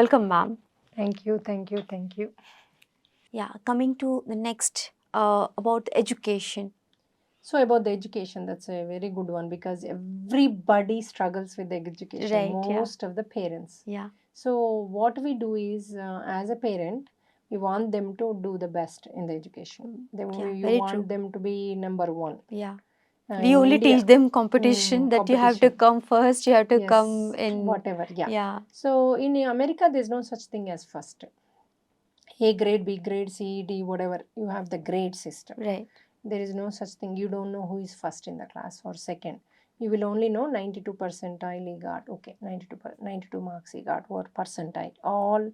Welcome, ma'am. Thank you, thank you, thank you. Yeah, coming to the next about education. So about the education, that's a very good one because everybody struggles with the education, Right, yeah. most of the parents. Yeah, So what we do is, as a parent, we want them to do the best in the education. yeah, You very want true. them to be number one. Yeah. We In only India, teach them competition that you have to competition. come first, you have to come Yes, in. whatever. Yeah. Yeah, So in America, there's no such thing as first. A grade, B grade, C, D, whatever. You have the grade system. right. There is no such thing. You don't know who is first in the class or second. You will only know 92 percentile he got. Okay, 92 marks he got, or percentile. All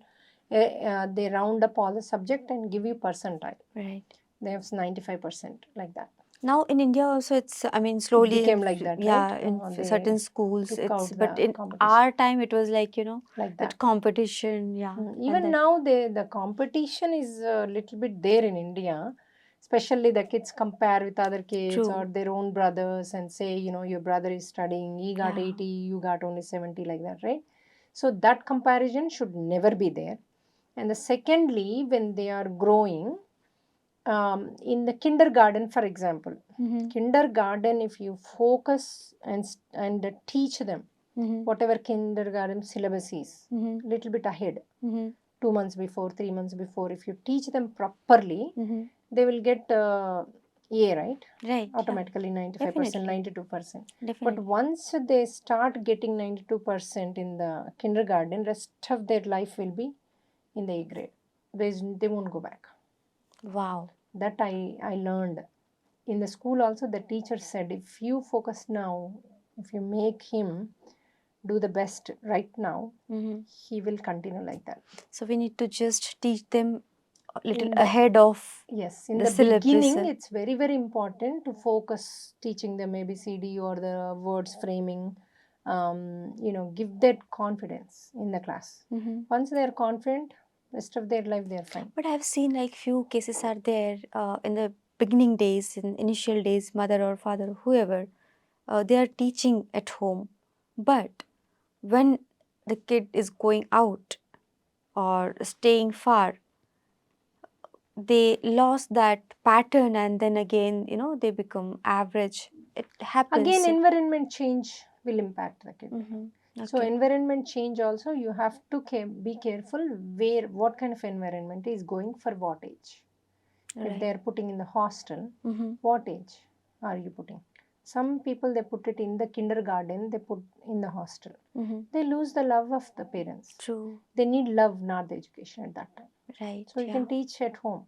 they round up all the subject and give you percentile. Right. They have 95% like that. Now in India also it's, I mean, It slowly became like that, right? yeah, in certain They schools took it's, out but the in competition our time it was like, like that that. competition, yeah. And Even then, now, the competition is a little bit there in India. Especially the kids compare with other kids or true. their own brothers and say, your brother is studying, he got Yeah. 80, you got only 70, like that, right? So that comparison should never be there. And the secondly, when they are growing, in the kindergarten, for example, Mm-hmm. kindergarten, if you focus and teach them Mm-hmm. whatever kindergarten syllabus is, Mm-hmm. little bit ahead, Mm-hmm. 2 months before, 3 months before, if you teach them properly, Mm-hmm. they will get A, right? Right. Yeah. Automatically 95%, Definitely. 92%. But Definitely. once they start getting 92% in the kindergarten, rest of their life will be in the A grade. They won't go back. Wow. That I learned. In the school also, the teacher said, if you focus now, if you make him do the best right now, Mm-hmm. he will continue like that. So we need to just teach them a little In the ahead of Yes, in the the syllabus. beginning, it's very, very important to focus teaching them ABCD or the words framing. Give that confidence in the class. Mm-hmm. Once they are confident, rest of their life they are fine. But I've seen like few cases are there in the beginning days, in initial days, mother or father, whoever, they are teaching at home. But when the kid is going out or staying far, they lost that pattern and then again, they become average. It Again, happens. environment change will impact the kid. Mm-hmm. So Okay. environment change also, you have to be careful what kind of environment is going for what age. If they Right. are putting in the hostel, Mm-hmm. what age are you putting? Some people, they put it in the kindergarten, they put in the hostel. Mm-hmm. They lose the love of the parents. True. They need love, not the education at that time. Right. So you Yeah. can teach at home.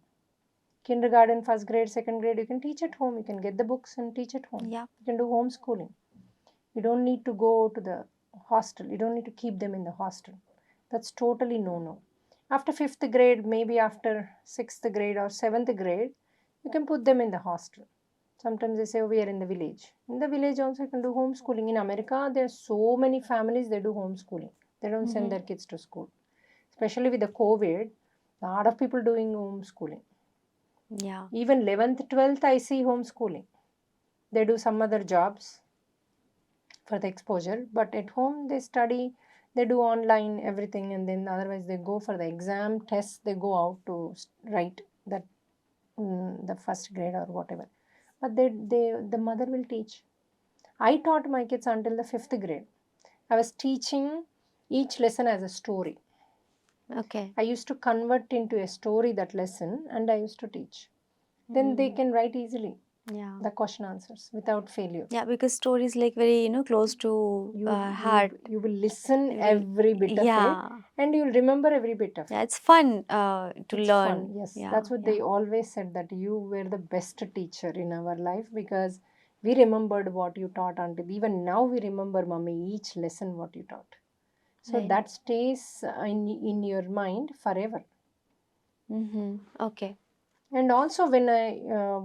Kindergarten, first grade, second grade, you can teach at home. You can get the books and teach at home. Yeah. You can do homeschooling. You don't need to go to the hostel. You don't need to keep them in the hostel. That's totally no. After fifth grade, maybe after sixth grade or seventh grade, you can put them in the hostel. Sometimes they say, oh, we are in the village. In the village also you can do homeschooling. In America, there are so many families, they do homeschooling. They don't send their kids to school. Especially with the COVID, a lot of people doing homeschooling. Yeah. Even 11th, 12th, I see homeschooling. They do some other jobs for the exposure, but at home they study, they do online everything, and then otherwise they go for the exam tests, they go out to write that the first grade or whatever. But the mother will teach. I taught my kids until the fifth grade. I was teaching each lesson as a story. Okay. I used to convert into a story that lesson and I used to teach. Then they can write easily Yeah. the question answers without failure. Yeah, because story is like very, close to heart. You will listen You will, every bit of it yeah. and you will remember every bit of Yeah, it. it's fun to It's fun. learn. Yes, Yeah, that's what yeah. they always said, that you were the best teacher in our life because we remembered what you taught until even now we remember, mommy, each lesson what you taught. So Right. that stays in your mind forever. Mm-hmm. Okay. And also when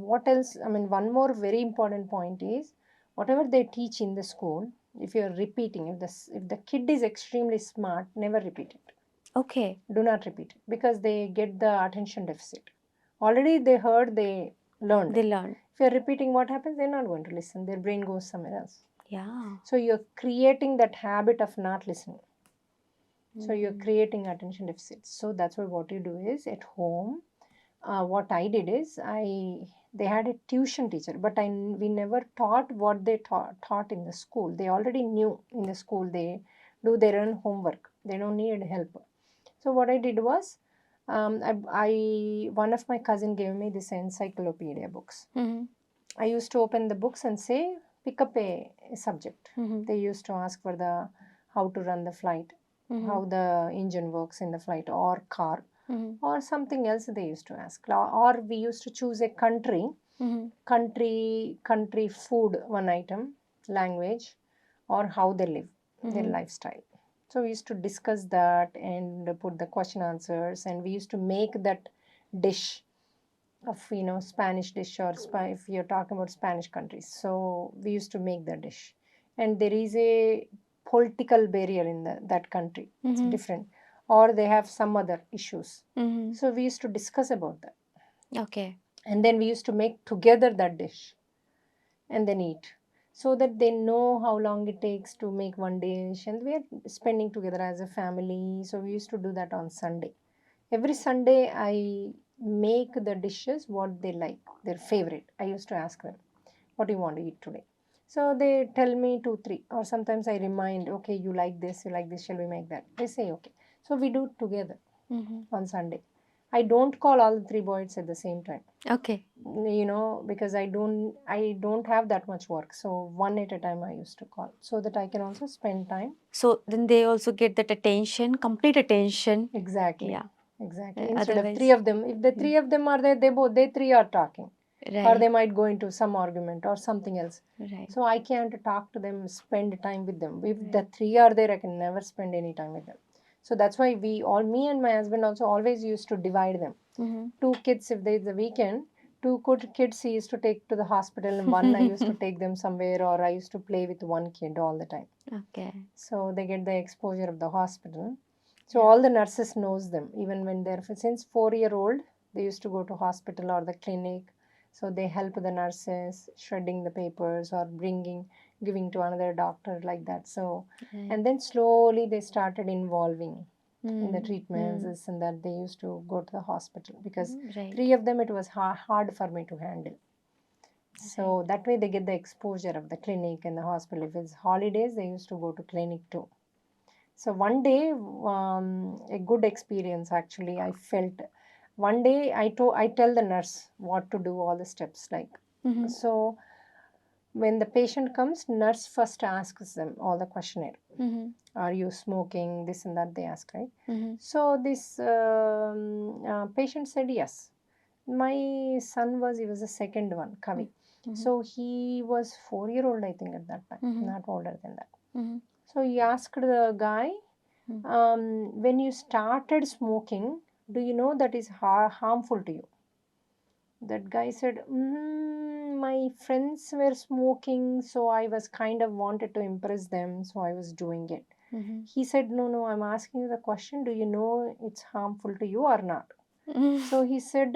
what else, I mean, one more very important point is, whatever they teach in the school, if you're repeating, if the kid is extremely smart, never repeat it. Okay. Do not repeat it because they get the attention deficit. Already they heard, they learned. They learn. If you're repeating, what happens? They're not going to listen. Their brain goes somewhere else. Yeah. So you're creating that habit of not listening. So you're creating attention deficits. So that's why what you do is at home, what I did is they had a tuition teacher, but we never taught what they taught in the school. They already knew in the school. They do their own homework. They don't need help. So what I did was, one of my cousin gave me this encyclopedia books. I used to open the books and say, pick up a subject. They used to ask for the how to run the flight, how the engine works in the flight or car, or something else they used to ask. Or we used to choose a country, country food, one item, language, or how they live, their lifestyle. So we used to discuss that and put the question answers, and we used to make that dish of Spanish dish, or if you're talking about Spanish countries. So we used to make the dish, and there is a political barrier in that country. It's different, or they have some other issues. So we used to discuss about that. Okay. And then we used to make together that dish and then eat, so that they know how long it takes to make one dish, and we are spending together as a family. So we used to do that on Sunday. Every Sunday I make the dishes what they like, their favorite. I used to ask them, what do you want to eat today? So they tell me 2 3, or sometimes I remind, okay, you like this, shall we make that? They say okay. So we do it together on Sunday. I don't call all the 3 boys at the same time, Okay. because I don't have that much work. So one at a time I used to call, so that I can also spend time. So then they also get that attention, complete attention. Exactly. Yeah. Exactly. Instead of Otherwise, 3 of them, if the 3 of them are there, they 3 are talking, or right. they might go into some argument or something else. Right. So I can't talk to them, spend time with them. If the 3 are there, I can never spend any time with them. So that's why me and my husband also always used to divide them. 2 kids, if there's a weekend, 2 good kids he used to take to the hospital, and one I used to take them somewhere, or I used to play with one kid all the time. Okay. So they get the exposure of the hospital. So all the nurses knows them, even when they're since 4-year-old, they used to go to hospital or the clinic. So they help the nurses shredding the papers or giving to another doctor, like that. So and then slowly they started involving in the treatments, this and that. They used to go to the hospital, because Right. 3 of them it was hard for me to handle. So that way they get the exposure of the clinic and the hospital. If it's holidays, they used to go to clinic too. So one day, a good experience actually I felt. One day I tell the nurse what to do, all the steps like. So when the patient comes, nurse first asks them all the questionnaire. Are you smoking? This and that they ask, right? So this patient said yes. My son he was the second one, Kavi. So he was 4-year-old, I think, at that time, not older than that. So he asked the guy, when you started smoking, do you know that is harmful to you? That guy said, my friends were smoking, so I was kind of wanted to impress them, so I was doing it. He said, no, I'm asking you the question, do you know it's harmful to you or not? So he said,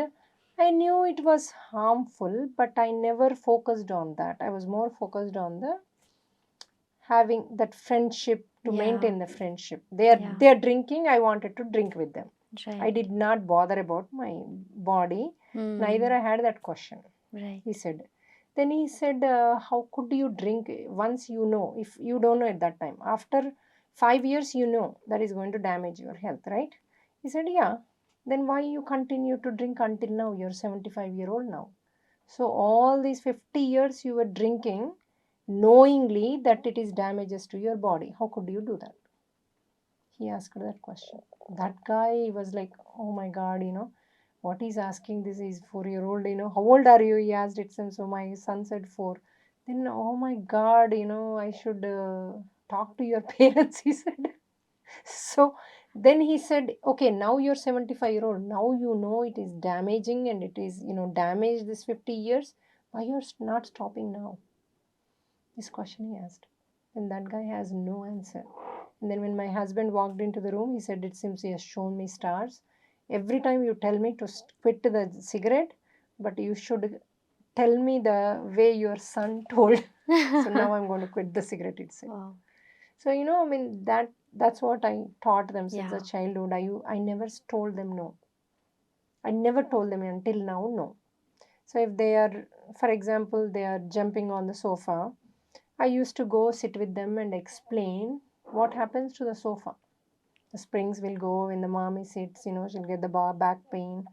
I knew it was harmful, but I never focused on that. I was more focused on the having that friendship, to maintain the friendship. They're drinking, I wanted to drink with them. Right. I did not bother about my body. Neither I had that question. Right. He said. Then he said, how could you drink once you know, if you don't know at that time? After 5 years, you know that is going to damage your health, right? He said, yeah. Then why you continue to drink until now? You're 75-year-old now. So all these 50 years you were drinking, knowingly that it is damages to your body. How could you do that? He asked that question. That guy was like, oh my God, what he's asking, this is 4-year-old, how old are you? He asked it. So my son said 4. Then, oh my God, I should talk to your parents, he said. So then he said, okay, now you're 75-year-old. Now you know it is damaging, and it is, damaged this 50 years. Why you're not stopping now? This question he asked. And that guy has no answer. And then when my husband walked into the room, he said, it seems he has shown me stars. Every time you tell me to quit the cigarette, but you should tell me the way your son told. So now I'm going to quit the cigarette, it said. Wow. So, I mean, that's what I taught them since Yeah. the childhood. I never told them no. I never told them until now no. So if they are, for example, they are jumping on the sofa, I used to go sit with them and explain what happens to the sofa. The springs will go when the mommy sits, she'll get the back pain.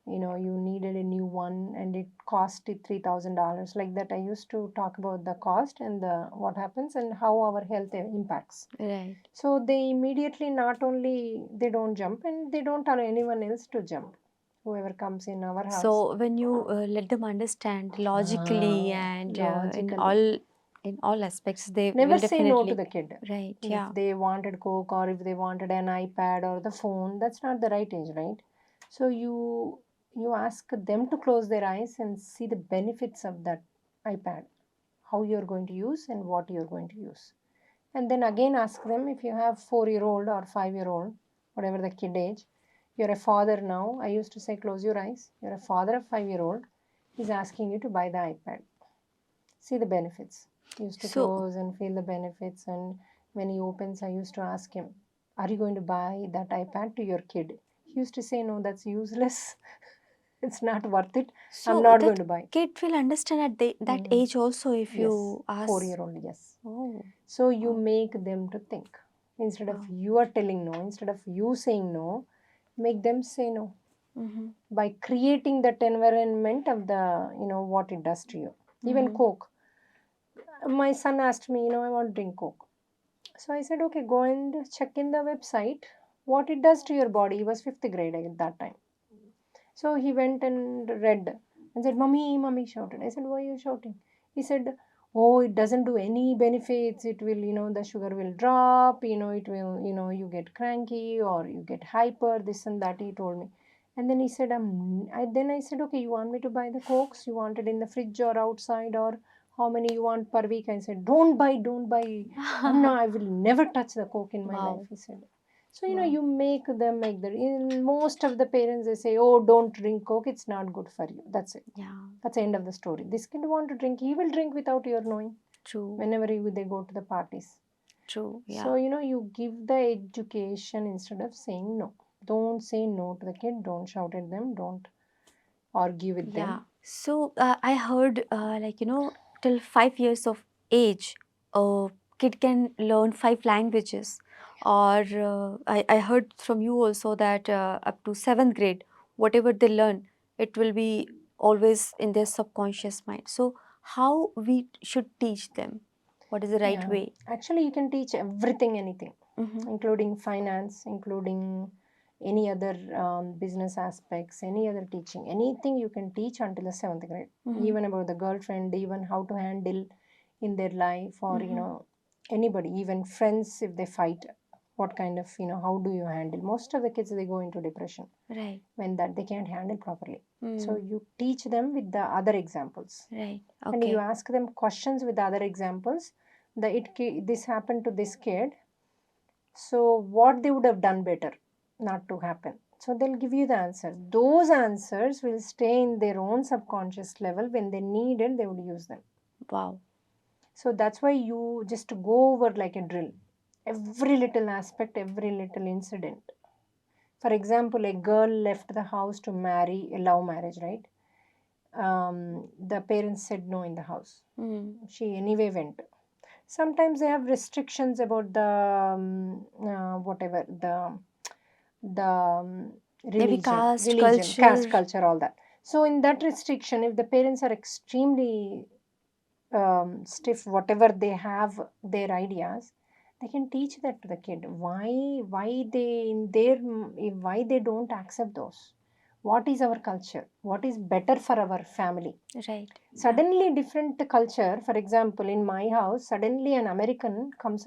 You needed a new one and it cost it $3,000. Like that, I used to talk about the cost and the what happens and how our health impacts. Right. So they immediately not only they don't jump and they don't allow anyone else to jump. Whoever comes in our house. So when you let them understand logically and Logically. in all aspects, they Never will say no to definitely. the kid. Right. If Yeah. they wanted Coke or if they wanted an iPad or the phone, that's not the right age, right? So you ask them to close their eyes and see the benefits of that iPad, how you're going to use and what you're going to use. And then again ask them if you have 4-year-old or 5-year-old, whatever the kid age, you're a father now. I used to say close your eyes. You're a father of 5-year-old. He's asking you to buy the iPad. See the benefits. He used to So close and feel the benefits, and when he opens, I used to ask him, are you going to buy that iPad to your kid? He used to say, no, that's useless. It's not worth it. I'm not going that to buy. kid will understand at that Mm. age also if Yes, you ask. 4-year-old, yes. Oh. So you Wow. make them to think. Instead of Wow. you are telling no, instead of you saying no, make them say no Mm-hmm. by creating that environment of the, what it does to you. Even Mm-hmm. Coke. My son asked me, I want to drink Coke. So I said, okay, go and check in the website what it does to your body. He was fifth grade at that time. So he went and read and said, Mummy, Mummy shouted. I said, why are you shouting? He said, oh, it doesn't do any benefits. It will, the sugar will drop, it will, you get cranky or you get hyper, this and that, he told me. And then he said, then I said, okay, you want me to buy the Cokes? You want it in the fridge or outside or how many you want per week? I said, don't buy. No, I will never touch the Coke in my life, Wow. he said. So, Wow. you make them make that. In most of the parents, they say, oh, don't drink Coke. It's not good for you. That's it. Yeah. That's the end of the story. This kid want to drink. He will drink without your knowing True. whenever they go to the parties. True. Yeah. So, you give the education instead of saying no. Don't say no to the kid. Don't shout at them. Don't argue with Yeah. them. So I heard till 5 years of age, a kid can learn 5 languages. Or I heard from you also that up to seventh grade, whatever they learn, it will be always in their subconscious mind. So how we should teach them? What is the right Yeah. way? Actually, you can teach everything, anything, Mm-hmm. including finance, including any other business aspects, any other teaching, anything you can teach until the seventh grade, Mm-hmm. even about the girlfriend, even how to handle in their life, or Mm-hmm. anybody, even friends if they fight, what kind of how do you handle? Most of the kids they go into depression Right. when that they can't handle properly. So Mm. you teach them with the other examples Right. and you Okay. ask them questions with other examples this happened to this kid, so what they would have done better not to happen, so they'll give you the answers. Those answers will stay in their own subconscious level. When they need it, they would use them. Wow. So that's why you just go over like a drill every little aspect, every little incident. For example, a girl left the house to marry a love marriage, right? The parents said no in the house. Mm. She anyway went. Sometimes they have restrictions about the whatever the Maybe religion, caste, culture. culture, all that. So in that restriction, if the parents are extremely stiff, whatever they have their ideas, they can teach that to the kid. Why they in their why they don't accept those? What is our culture? What is better for our family? Right. Yeah. Suddenly different culture, for example, in my house, suddenly an American comes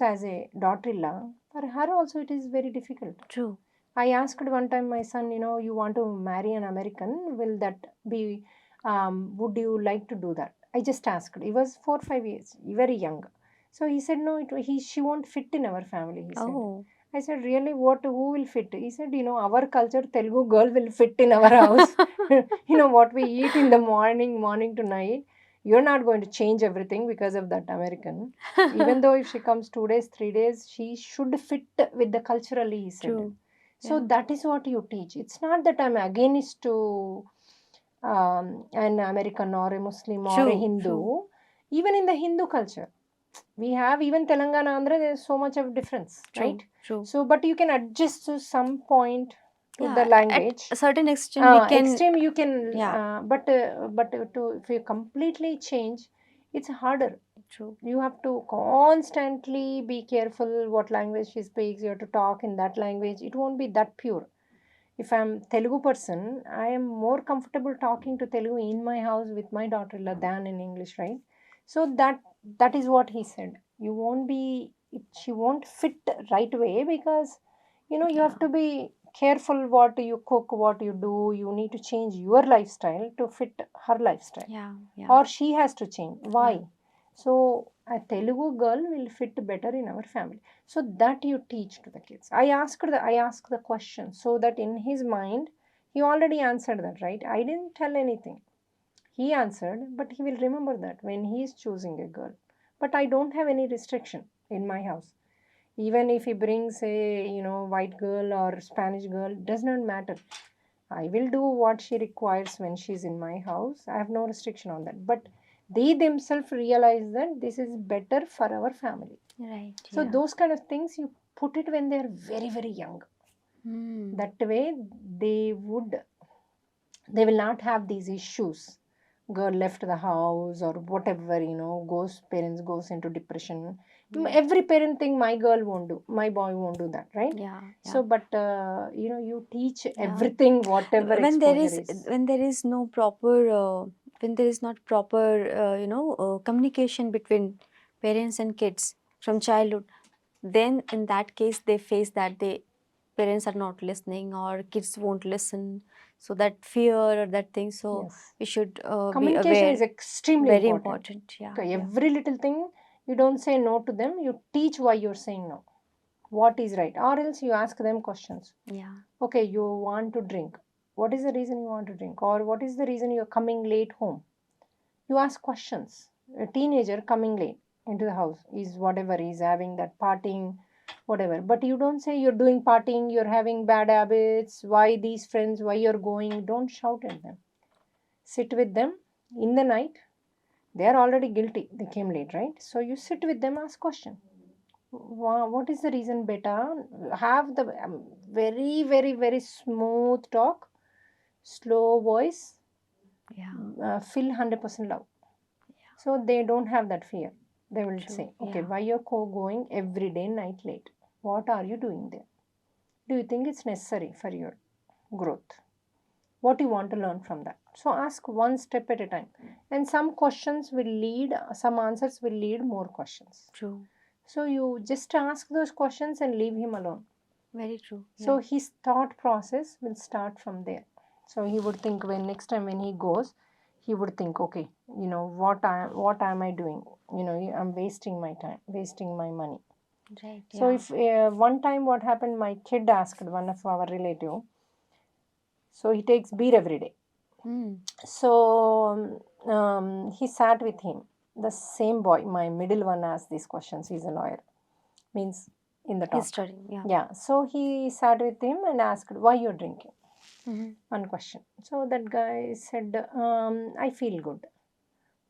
as a daughter-in-law. For her also it is very difficult. True. I asked one time my son, you want to marry an American, will that be, would you like to do that? I just asked. He was 4 5 years, very young. So he said, no, she won't fit in our family, he said. Oh. I said, really, who will fit? He said, our culture, Telugu girl will fit in our house. What we eat in the morning to night. You're not going to change everything because of that American. Even though if she comes 2 days, 3 days, she should fit with the culturally, he said. True. So Yeah. that is what you teach. It's not that I'm against to an American or a Muslim or a True. Hindu. True. Even in the Hindu culture, we have even Telangana, Andhra, there's so much of difference, right? True. True. So, but you can adjust to some point to the Yeah. At language. a certain extent, we can. Extreme you can, Yeah. but to if you completely change, it's harder. True. You have to constantly be careful what language she speaks. You have to talk in that language. It won't be that pure. If I'm Telugu person, I am more comfortable talking to Telugu in my house with my daughter-in-law than in English, right? So that is what he said. You won't be, she won't fit right away because you Yeah. have to be careful what you cook, what you do. You need to change your lifestyle to fit her lifestyle, Yeah. Yeah. or she has to change. Why? Yeah. So a Telugu girl will fit better in our family. So that you teach to the kids. I asked the question so that in his mind he already answered that, right? I didn't tell anything. He answered, but he will remember that when he is choosing a girl. But I don't have any restriction in my house. Even if he brings a white girl or Spanish girl, does not matter. I will do what she requires when she's in my house. I have no restriction on that. But they themselves realize that this is better for our family. Right. So Yeah. those kind of things you put it when they're very, very young. That way they will not have these issues. Girl left the house or whatever, parents goes into depression. Yeah. Every parent think my girl won't do, my boy won't do that, right? Yeah. Yeah. So but you teach Yeah. everything, whatever When there exposure is is. when there is no proper when there is not proper communication between parents and kids from childhood, then in that case they face that they parents are not listening or kids won't listen, so that fear or that thing, so Yes, we should be communication aware. is extremely Very important. important. Yeah. Okay, Yeah. every little thing, you don't say no to them, you teach why you're saying no, what is right, or else you ask them questions. Yeah. Okay, you want to drink, what is the reason you want to drink, or what is the reason you're coming late home? You ask questions. A teenager coming late into the house is whatever, is having that partying, whatever. But you don't say you're doing partying, you're having bad habits, why these friends, why you're going. Don't shout at them. Sit with them in the night. They are already guilty. They came late, right? So you sit with them, ask question. What is the reason, beta? Have the very, very, very smooth talk, slow voice, Yeah. feel 100% love. So they don't have that fear. They will True. say, okay, Yeah. why you're going every day night late? What are you doing there? Do you think it's necessary for your growth? What you want to learn from that? So ask one step at a time. And some questions will lead, some answers will lead more questions. True. So you just ask those questions and leave him alone. Very true. So Yeah. his thought process will start from there. So he would think, when next time when he goes, he would think, okay, what am I doing? I'm wasting my time, wasting my money. Right. So Yeah. if one time what happened, my kid asked one of our relative, so he takes beer every day. So he sat with him. The same boy, my middle one, asked these questions. He's a lawyer, means in the He's talk. studying. Yeah. Yeah. So he sat with him and asked, why you're drinking? Mm-hmm. One question. So that guy said, I feel good.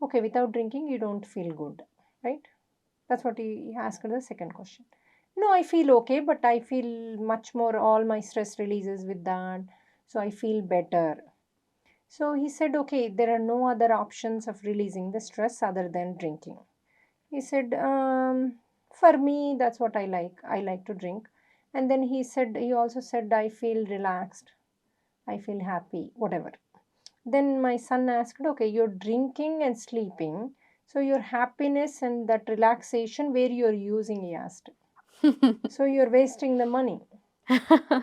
Okay, without drinking, you don't feel good, right? That's what he asked the second question. No, I feel okay, but I feel much more, all my stress releases with that. So I feel better. So he said, okay, there are no other options of releasing the stress other than drinking. He said, for me, that's what I like. I like to drink. And then he also said, I feel relaxed. I feel happy, whatever. Then my son asked, okay, you're drinking and sleeping. So your happiness and that relaxation, where you're using, he asked. So you're wasting the money,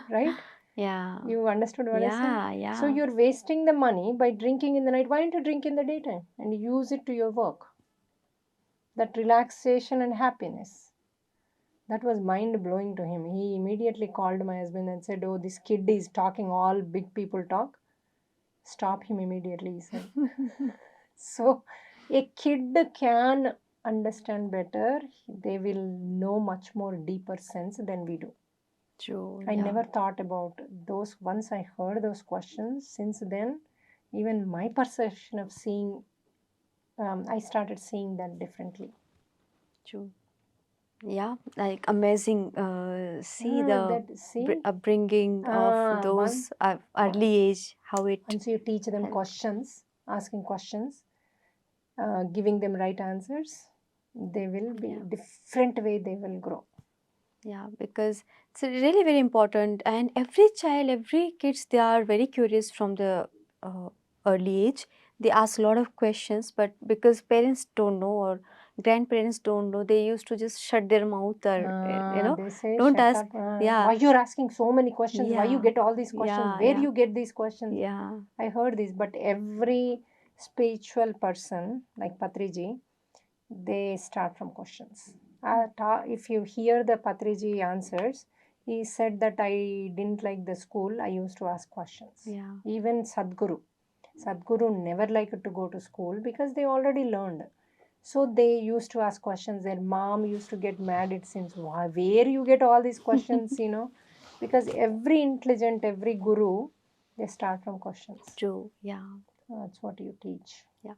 right? Yeah. You understood what I Yeah. said? Yeah. So you're wasting the money by drinking in the night. Why don't you drink in the daytime and use it to your work? That relaxation and happiness. That was mind blowing to him. He immediately called my husband and said, oh, this kid is talking all big people talk. Stop him immediately, he said. So A kid can understand better. They will know much more deeper sense than we do. True. I Yeah. never thought about those. Once I heard those questions, since then, even my perception of seeing, I started seeing that differently. True. Yeah, like amazing. See the That see, upbringing of one those early age, how it once you teach them helped. questions, asking questions, giving them right answers, they will be Yeah. different way they will grow. Yeah, because it's really very important, and every child, every kids, they are very curious from the uh, early age. They ask a lot of questions, but because parents don't know or grandparents don't know, they used to just shut their mouth or They say, don't shut ask. up. Yeah, Why you're asking so many questions? Why you yeah, get all these questions? yeah, Where yeah, you get these questions? yeah, I heard this, but every spiritual person like Patriji, they start from questions. If you hear the Patriji answers, he said that I didn't like the school. I used to ask questions. yeah. Even Sadhguru never liked to go to school because they already learned. So they used to ask questions. Their mom used to get mad. It seems, why, where you get all these questions, because every intelligent, every guru, they start from questions. True. Yeah, That's what you teach. yeah.